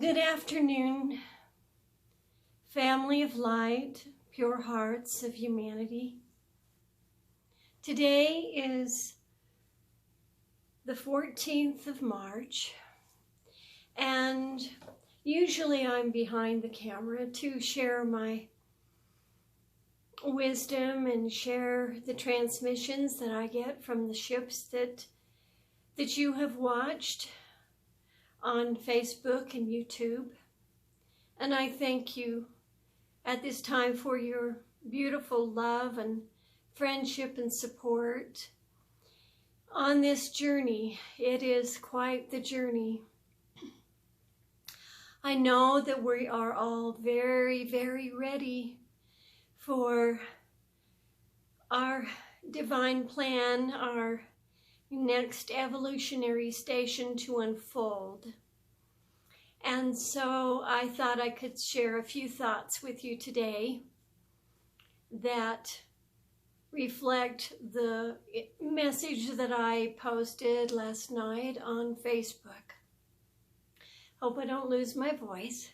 Good afternoon, family of light, pure hearts of humanity. Today is the 14th of March, and usually I'm behind the camera to share my wisdom and share the transmissions that I get from the ships that you have watched on Facebook and YouTube. And I thank you at this time for your beautiful love and friendship and support on this journey. It is quite the journey. I know that we are all very, very ready for our divine plan, our next evolutionary station to unfold. And so I thought I could share a few thoughts with you today that reflect the message that I posted last night on Facebook. Hope I don't lose my voice.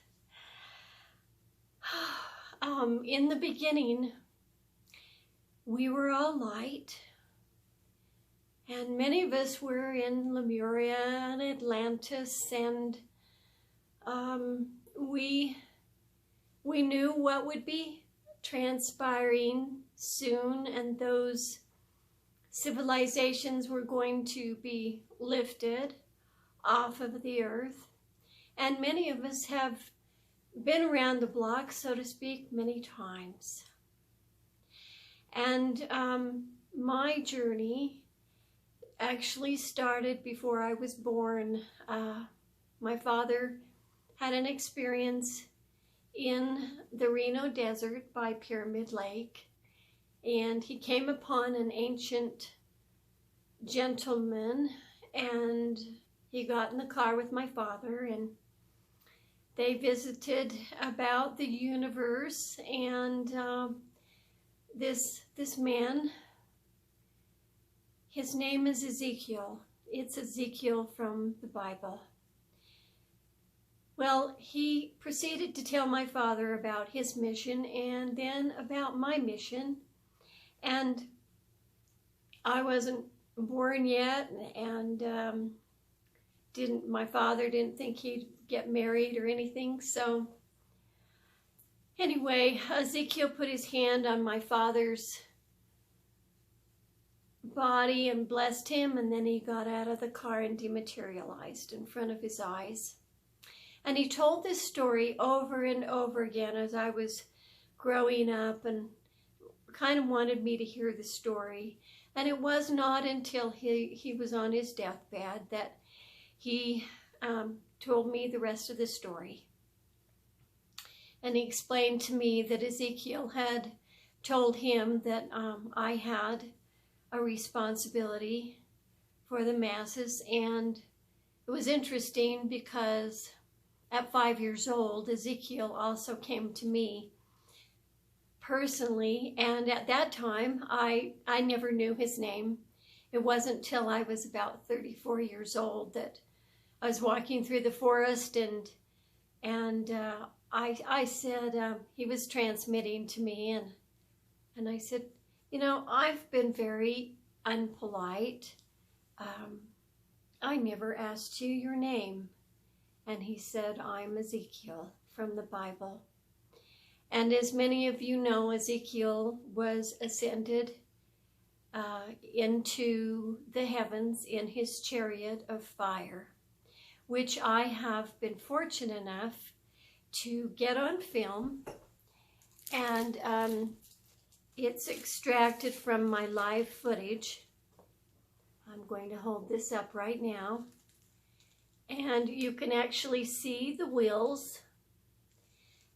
In the beginning, we were all light. And many of us were in Lemuria and Atlantis, and we knew what would be transpiring soon, and those civilizations were going to be lifted off of the earth. And many of us have been around the block, so to speak, many times. And my journey actually started before I was born. My father had an experience in the Reno Desert by Pyramid Lake, and he came upon an ancient gentleman, and he got in the car with my father, and they visited about the universe. And this man, his name is Ezekiel. It's Ezekiel from the Bible. Well, he proceeded to tell my father about his mission and then about my mission. And I wasn't born yet, and my father didn't think he'd get married or anything. So anyway, Ezekiel put his hand on my father's body and blessed him, and then he got out of the car and dematerialized in front of his eyes. And he told this story over and over again as I was growing up, and kind of wanted me to hear the story. And it was not until he was on his deathbed that he told me the rest of the story. And he explained to me that Ezekiel had told him that I had a responsibility for the masses. And it was interesting because at 5 years old, Ezekiel also came to me personally, and at that time I never knew his name. It wasn't till I was about 34 years old that I was walking through the forest, and I said, he was transmitting to me, and I said, you know, I've been very unpolite. I never asked you your name. And he said, I'm Ezekiel from the Bible. And as many of you know, Ezekiel was ascended into the heavens in his chariot of fire, which I have been fortunate enough to get on film. And it's extracted from my live footage. I'm going to hold this up right now. And you can actually see the wheels.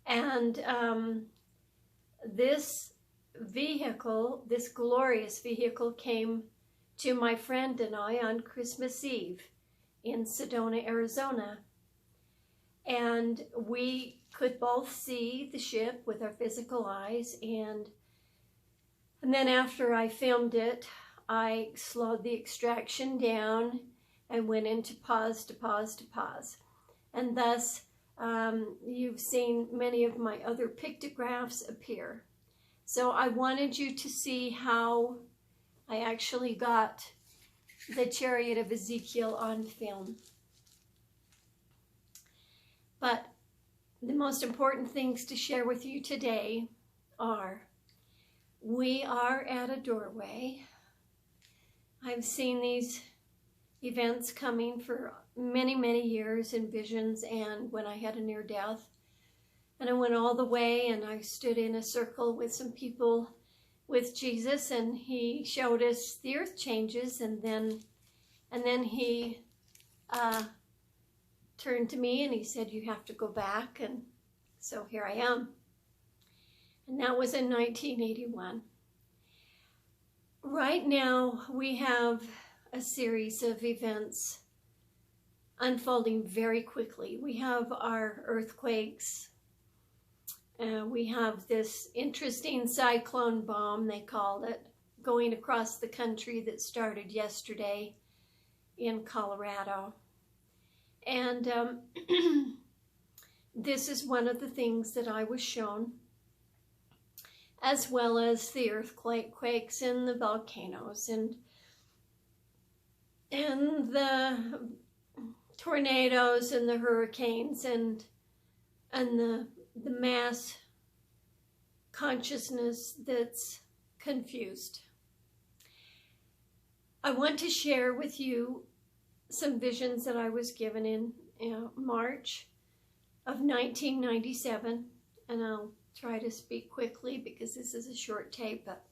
And this vehicle, this glorious vehicle, came to my friend and I on Christmas Eve in Sedona, Arizona. And we could both see the ship with our physical eyes. And then after I filmed it, I slowed the extraction down and went into pause to pause to pause. And thus You've seen many of my other pictographs appear. So I wanted you to see how I actually got the Chariot of Ezekiel on film. But the most important things to share with you today are, we are at a doorway. I've seen these events coming for many, many years in visions and when I had a near death. And I went all the way and I stood in a circle with some people with Jesus, and he showed us the earth changes, and then he turned to me and he said, you have to go back. And so here I am. And that was in 1981. Right now we have a series of events unfolding very quickly. We have our earthquakes. We have this interesting cyclone bomb, they called it, going across the country that started yesterday in Colorado. And this is one of the things that I was shown, as well as the earthquakes and the volcanoes and the tornadoes and the hurricanes and the mass consciousness that's confused. I want to share with you some visions that I was given in March of 1997, and I'll try to speak quickly because this is a short tape. But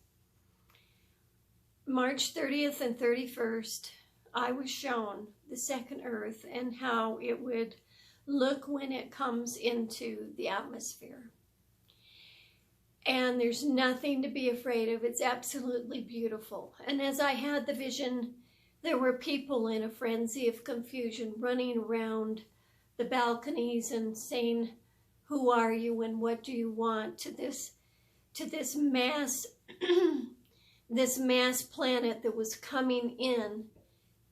March 30th and 31st, I was shown the second Earth and how it would look when it comes into the atmosphere. And there's nothing to be afraid of. It's absolutely beautiful. And as I had the vision, there were people in a frenzy of confusion running around the balconies and saying, who are you and what do you want, to this mass this mass planet that was coming in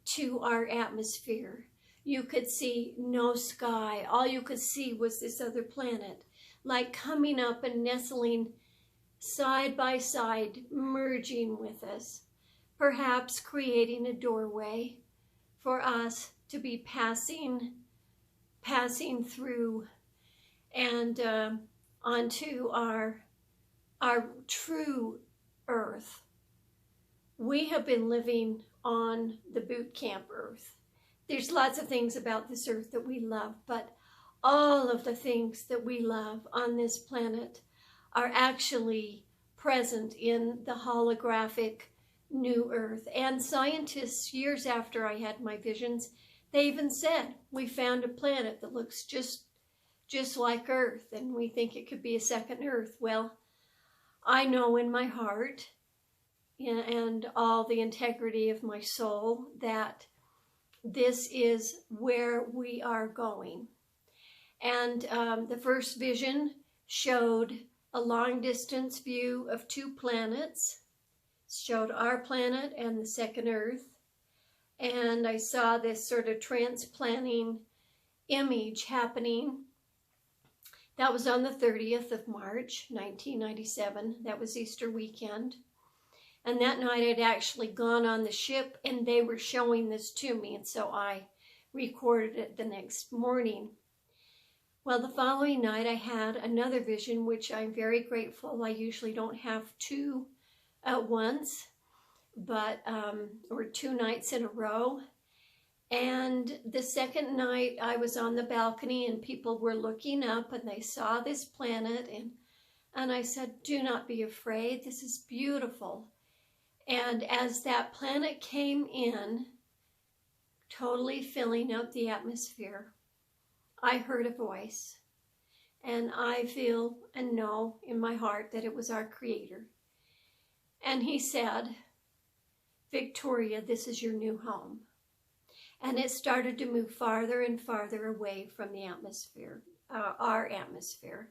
to our atmosphere. You could see no sky. All you could see was this other planet, like coming up and nestling side by side, merging with us, perhaps creating a doorway for us to be passing through and onto our true Earth. We have been living on the boot camp Earth. There's lots of things about this Earth that we love, but all of the things that we love on this planet are actually present in the holographic new Earth. And scientists, years after I had my visions, they even said, we found a planet that looks just like Earth, and we think it could be a second Earth. Well, I know in my heart and all the integrity of my soul that this is where we are going. And the first vision showed a long distance view of two planets. It showed our planet and the second Earth. And I saw this sort of transplanting image happening. That was on the 30th of March, 1997. That was Easter weekend. And that night I'd actually gone on the ship and they were showing this to me. And so I recorded it the next morning. Well, the following night I had another vision, which I'm very grateful. I usually don't have two at once, but or two nights in a row. And the second night I was on the balcony and people were looking up and they saw this planet, and I said, do not be afraid, this is beautiful. And as that planet came in, totally filling up the atmosphere, I heard a voice, and I feel and know in my heart that it was our Creator. And he said, Victoria, this is your new home. And it started to move farther and farther away from the atmosphere, our atmosphere.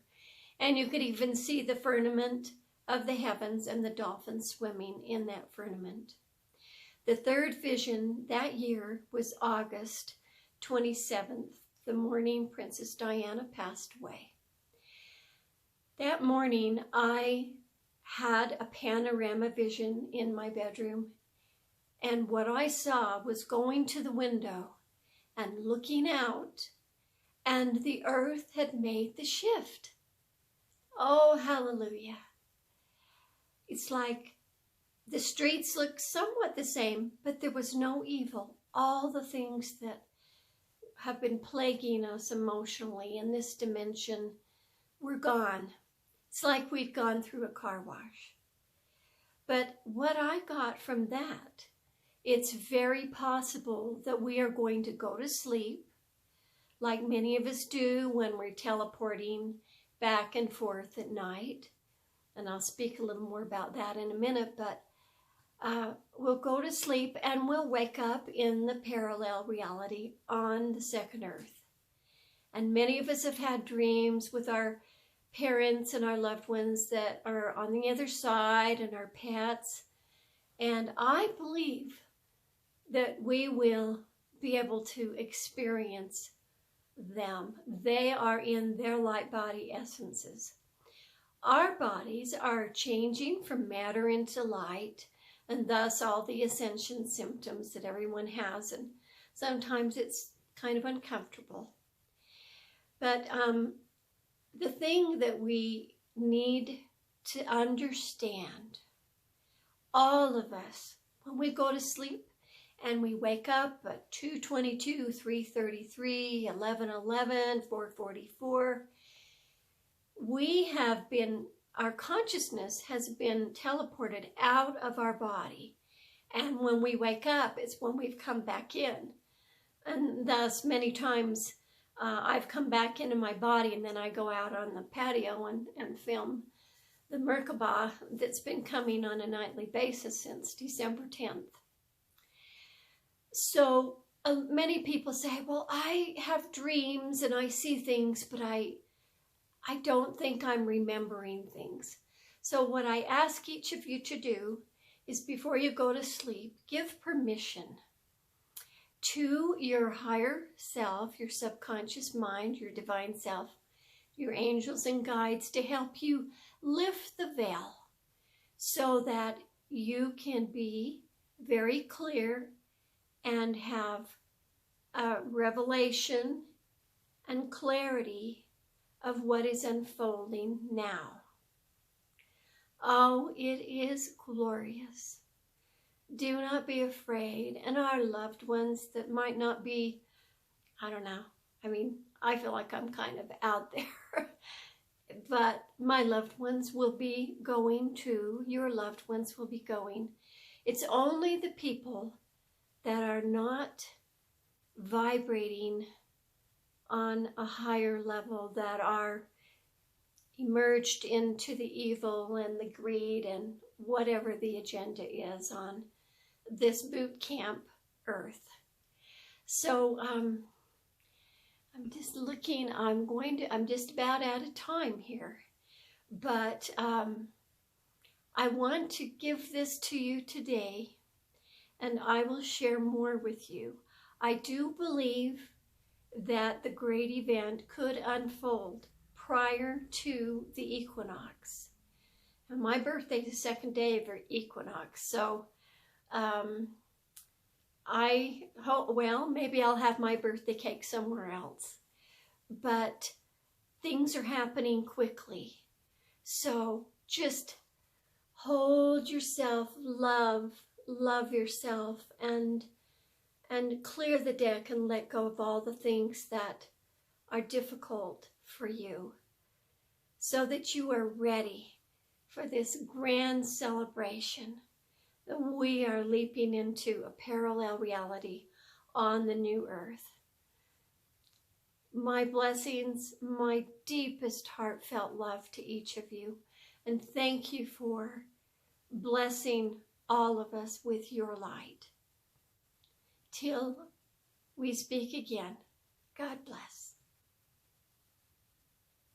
And you could even see the firmament of the heavens and the dolphins swimming in that firmament. The third vision that year was August 27th, the morning Princess Diana passed away. That morning, I had a panorama vision in my bedroom, and what I saw was going to the window and looking out, and the earth had made the shift. Oh, hallelujah. It's like the streets looked somewhat the same, but there was no evil. All the things that have been plaguing us emotionally in this dimension were gone. It's like we'd gone through a car wash. But what I got from that, it's very possible that we are going to go to sleep, like many of us do when we're teleporting back and forth at night. And I'll speak a little more about that in a minute, but we'll go to sleep and we'll wake up in the parallel reality on the second earth. And many of us have had dreams with our parents and our loved ones that are on the other side, and our pets. And I believe that we will be able to experience them. They are in their light body essences. Our bodies are changing from matter into light, and thus all the ascension symptoms that everyone has, and sometimes it's kind of uncomfortable. But the thing that we need to understand, all of us, when we go to sleep and we wake up at 2:22, 3:33, 11:11, 4:44, we have been, our consciousness has been teleported out of our body. And when we wake up, it's when we've come back in. And thus, many times, I've come back into my body, and then I go out on the patio and film the Merkaba that's been coming on a nightly basis since December 10th. So many people say, well, I have dreams and I see things, but I don't think I'm remembering things. So what I ask each of you to do is, before you go to sleep, give permission to your higher self, your subconscious mind, your divine self, your angels and guides, to help you lift the veil so that you can be very clear and have a revelation and clarity of what is unfolding now. Oh, it is glorious. Do not be afraid. And our loved ones that might not be, I don't know, I mean, I feel like I'm kind of out there. But my loved ones will be going too. Your loved ones will be going. It's only the people that are not vibrating on a higher level, that are emerged into the evil and the greed and whatever the agenda is on this boot camp earth. So I'm just looking, I'm just about out of time here, but I want to give this to you today, and I will share more with you. I do believe that the great event could unfold prior to the equinox. And my birthday is the second day of the equinox, so I hope, well, maybe I'll have my birthday cake somewhere else. But things are happening quickly. So just hold yourself, love yourself, and clear the deck and let go of all the things that are difficult for you, so that you are ready for this grand celebration that we are leaping into a parallel reality on the new earth. My blessings, my deepest heartfelt love to each of you, and thank you for blessing all of us with your light. Till we speak again, God bless.